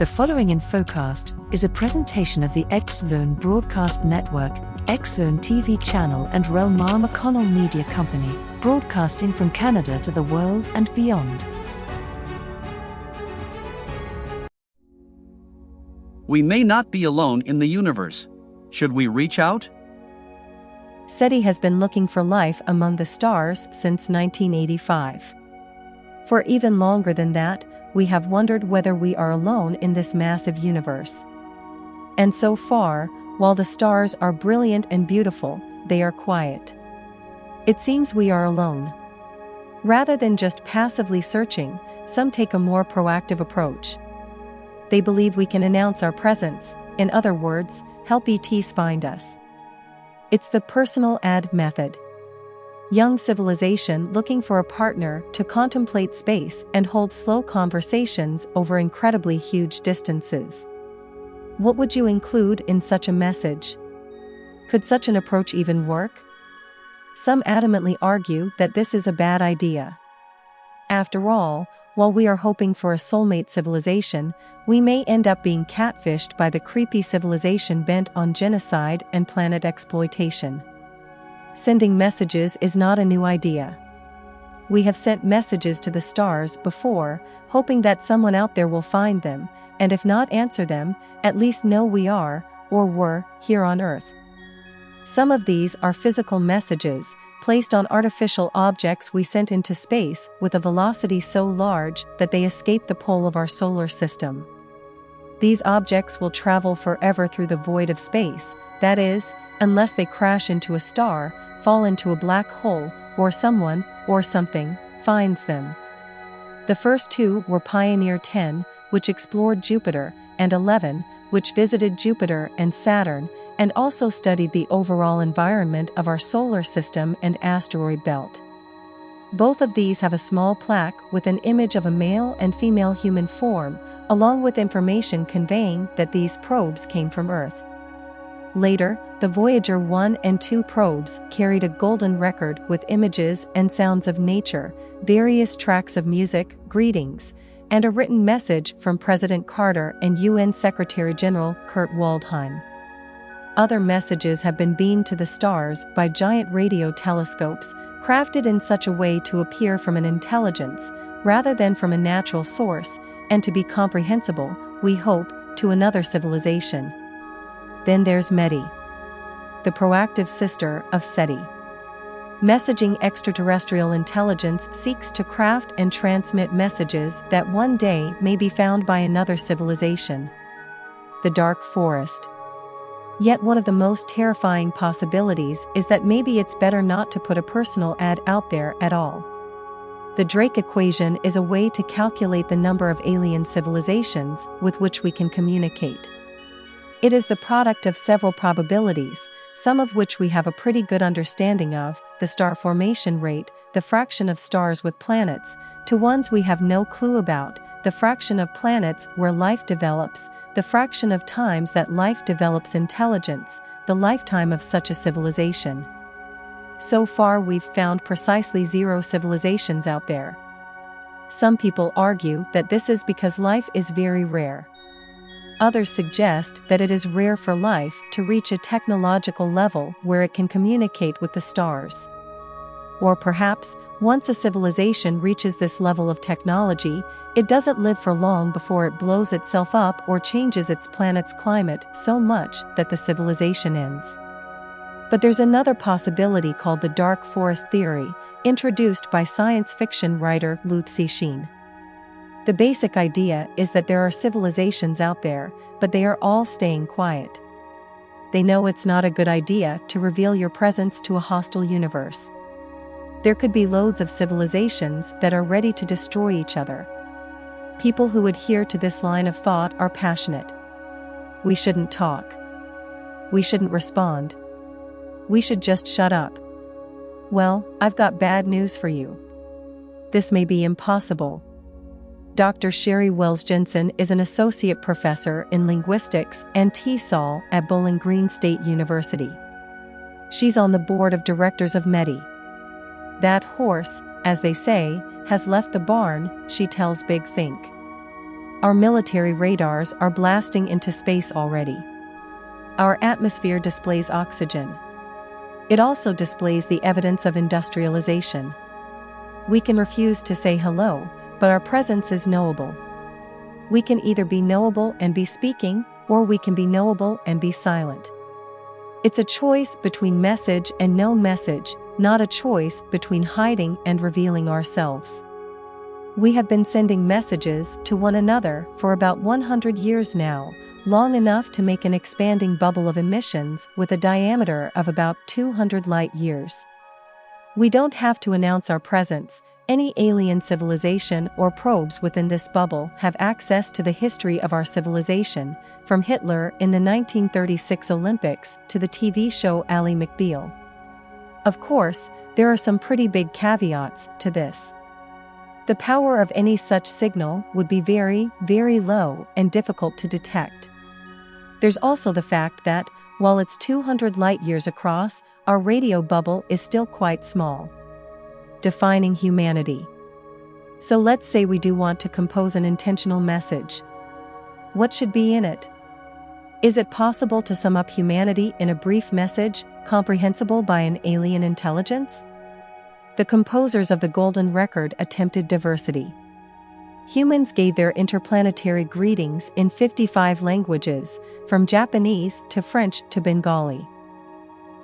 The following infocast is a presentation of the X-Zone Broadcast Network, X-Zone TV channel and Relmar McConnell Media Company, broadcasting from Canada to the world and beyond. We may not be alone in the universe. Should we reach out? SETI has been looking for life among the stars since 1985. For even longer than that, we have wondered whether we are alone in this massive universe. And so far, while the stars are brilliant and beautiful, they are quiet. It seems we are alone. Rather than just passively searching, some take a more proactive approach. They believe we can announce our presence, in other words, help ETs find us. It's the personal ad method. Young civilization looking for a partner to contemplate space and hold slow conversations over incredibly huge distances. What would you include in such a message? Could such an approach even work? Some adamantly argue that this is a bad idea. After all, while we are hoping for a soulmate civilization, we may end up being catfished by the creepy civilization bent on genocide and planet exploitation. Sending messages is not a new idea. We have sent messages to the stars before, hoping that someone out there will find them, and if not answer them, at least know we are, or were, here on Earth. Some of these are physical messages, placed on artificial objects we sent into space with a velocity so large that they escape the pole of our solar system. These objects will travel forever through the void of space, that is, unless they crash into a star, fall into a black hole, or someone, or something, finds them. The first two were Pioneer 10, which explored Jupiter, and 11, which visited Jupiter and Saturn, and also studied the overall environment of our solar system and asteroid belt. Both of these have a small plaque with an image of a male and female human form, along with information conveying that these probes came from Earth. Later, the Voyager 1 and 2 probes carried a golden record with images and sounds of nature, various tracks of music, greetings, and a written message from President Carter and UN Secretary-General Kurt Waldheim. Other messages have been beamed to the stars by giant radio telescopes, crafted in such a way to appear from an intelligence, rather than from a natural source, and to be comprehensible, we hope, to another civilization. Then there's METI, the proactive sister of SETI. Messaging extraterrestrial intelligence seeks to craft and transmit messages that one day may be found by another civilization. The dark forest. Yet one of the most terrifying possibilities is that maybe it's better not to put a personal ad out there at all. The Drake equation is a way to calculate the number of alien civilizations with which we can communicate. It is the product of several probabilities, some of which we have a pretty good understanding of, the star formation rate, the fraction of stars with planets, to ones we have no clue about, the fraction of planets where life develops, the fraction of times that life develops intelligence, the lifetime of such a civilization. So far we've found precisely 0 civilizations out there. Some people argue that this is because life is very rare. Others suggest that it is rare for life to reach a technological level where it can communicate with the stars. Or perhaps, once a civilization reaches this level of technology, it doesn't live for long before it blows itself up or changes its planet's climate so much that the civilization ends. But there's another possibility called the dark forest theory, introduced by science fiction writer Liu Cixin. The basic idea is that there are civilizations out there, but they are all staying quiet. They know it's not a good idea to reveal your presence to a hostile universe. There could be loads of civilizations that are ready to destroy each other. People who adhere to this line of thought are passionate. We shouldn't talk. We shouldn't respond. We should just shut up. Well, I've got bad news for you. This may be impossible. Dr. Sherry Wells Jensen is an associate professor in linguistics and TESOL at Bowling Green State University. She's on the board of directors of METI. That horse, as they say, has left the barn, she tells Big Think. Our military radars are blasting into space already. Our atmosphere displays oxygen. It also displays the evidence of industrialization. We can refuse to say hello, but our presence is knowable. We can either be knowable and be speaking, or we can be knowable and be silent. It's a choice between message and no message, not a choice between hiding and revealing ourselves. We have been sending messages to one another for about 100 years now, long enough to make an expanding bubble of emissions with a diameter of about 200 light years. We don't have to announce our presence. Any alien civilization or probes within this bubble have access to the history of our civilization, from Hitler in the 1936 Olympics to the TV show Ally McBeal. Of course, there are some pretty big caveats to this. The power of any such signal would be very, very low and difficult to detect. There's also the fact that, while it's 200 light-years across, our radio bubble is still quite small. Defining humanity. So let's say we do want to compose an intentional message. What should be in it? Is it possible to sum up humanity in a brief message, comprehensible by an alien intelligence? The composers of the Golden Record attempted diversity. Humans gave their interplanetary greetings in 55 languages, from Japanese to French to Bengali.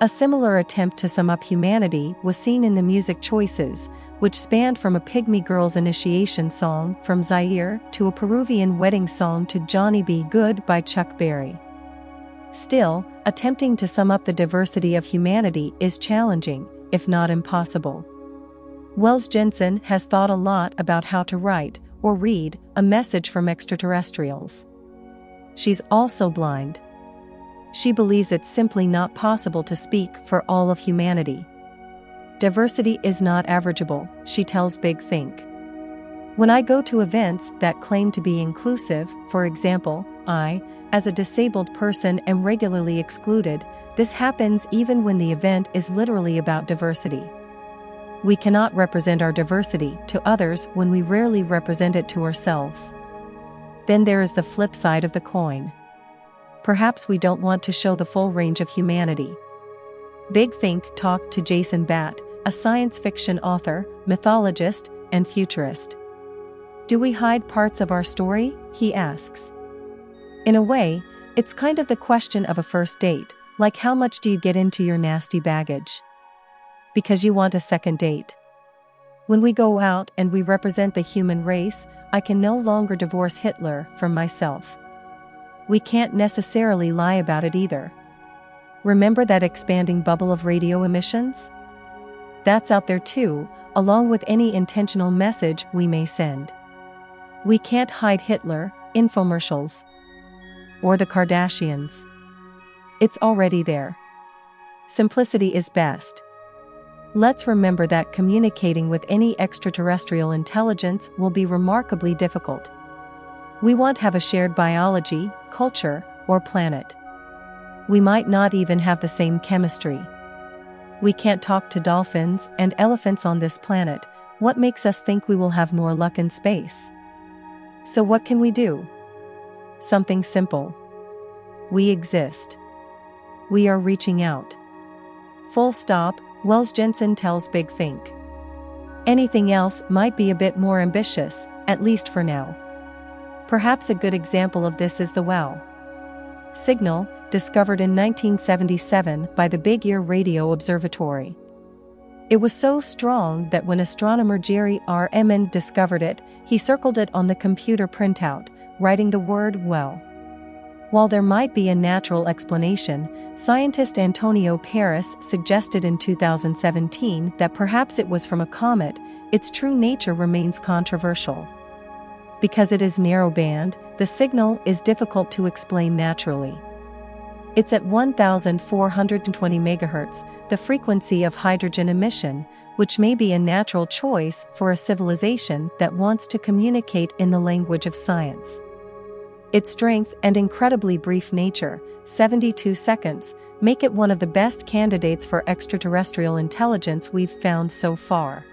A similar attempt to sum up humanity was seen in the music choices, which spanned from a pygmy girl's initiation song from Zaire to a Peruvian wedding song to Johnny B. Good by Chuck Berry. Still, attempting to sum up the diversity of humanity is challenging, if not impossible. Wells Jensen has thought a lot about how to write, or read, a message from extraterrestrials. She's also blind. She believes it's simply not possible to speak for all of humanity. Diversity is not averageable, she tells Big Think. When I go to events that claim to be inclusive, for example, I, as a disabled person, am regularly excluded. This happens even when the event is literally about diversity. We cannot represent our diversity to others when we rarely represent it to ourselves. Then there is the flip side of the coin. Perhaps we don't want to show the full range of humanity. Big Think talked to Jason Batt, a science fiction author, mythologist, and futurist. Do we hide parts of our story? He asks. In a way, it's kind of the question of a first date, like how much do you get into your nasty baggage? Because you want a second date. When we go out and we represent the human race, I can no longer divorce Hitler from myself. We can't necessarily lie about it either. Remember that expanding bubble of radio emissions? That's out there too, along with any intentional message we may send. We can't hide Hitler, infomercials, or the Kardashians. It's already there. Simplicity is best. Let's remember that communicating with any extraterrestrial intelligence will be remarkably difficult. We won't have a shared biology, culture, or planet. We might not even have the same chemistry. We can't talk to dolphins and elephants on this planet. What makes us think we will have more luck in space? So what can we do? Something simple. We exist. We are reaching out. Full stop, Wells Jensen tells Big Think. Anything else might be a bit more ambitious, at least for now. Perhaps a good example of this is the WOW signal, discovered in 1977 by the Big Ear Radio Observatory. It was so strong that when astronomer Jerry R. Emmond discovered it, he circled it on the computer printout, writing the word WOW. While there might be a natural explanation, scientist Antonio Paris suggested in 2017 that perhaps it was from a comet. Its true nature remains controversial. Because it is narrowband, the signal is difficult to explain naturally. It's at 1,420 MHz, the frequency of hydrogen emission, which may be a natural choice for a civilization that wants to communicate in the language of science. Its strength and incredibly brief nature, 72 seconds, make it one of the best candidates for extraterrestrial intelligence we've found so far.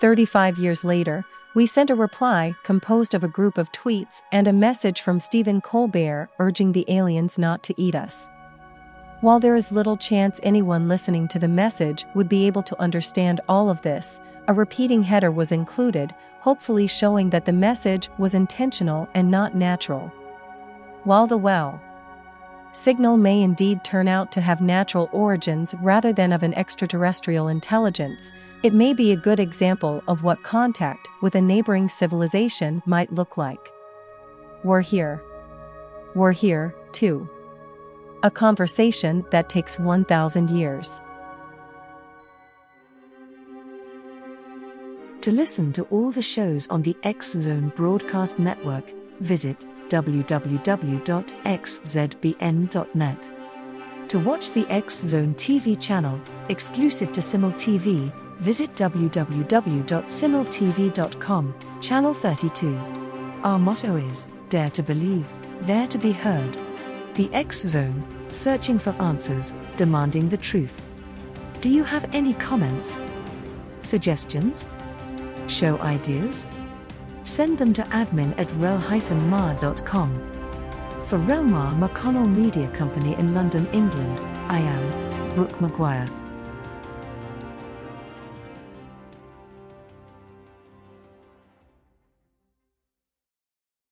35 years later, We sent a reply composed of a group of tweets and a message from Stephen Colbert urging the aliens not to eat us. While there is little chance anyone listening to the message would be able to understand all of this, a repeating header was included, hopefully showing that the message was intentional and not natural. While the signal may indeed turn out to have natural origins rather than of an extraterrestrial intelligence, it may be a good example of what contact with a neighboring civilization might look like. We're here. We're here, too. A conversation that takes 1,000 years. To listen to all the shows on the X Zone Broadcast Network, visit www.xzbn.net. To watch the X Zone TV channel, exclusive to Simul TV, visit www.simultv.com, channel 32. Our motto is, dare to believe, dare to be heard. The X Zone, searching for answers, demanding the truth. Do you have any comments? Suggestions? Show ideas? Send them to admin@rel-mar.com. For Relmar McConnell Media Company in London, England, I am Brooke Maguire.